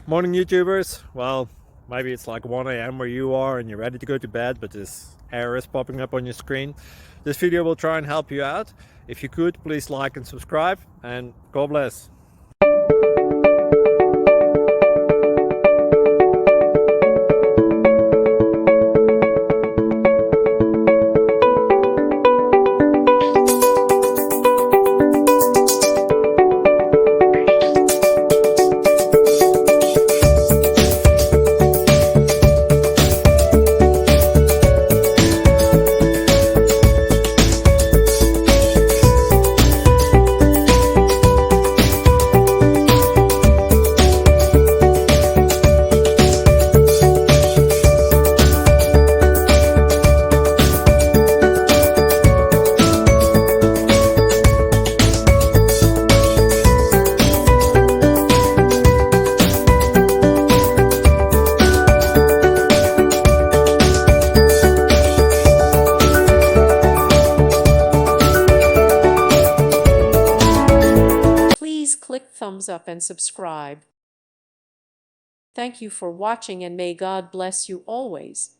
Morning YouTubers. Well, maybe it's like 1 a.m. where you are and you're ready to go to bed, but this error is popping up on your screen. This video will try and help you out. If you could, please like and subscribe, and God bless. Please click thumbs up and subscribe. Thank you for watching, and may God bless you always.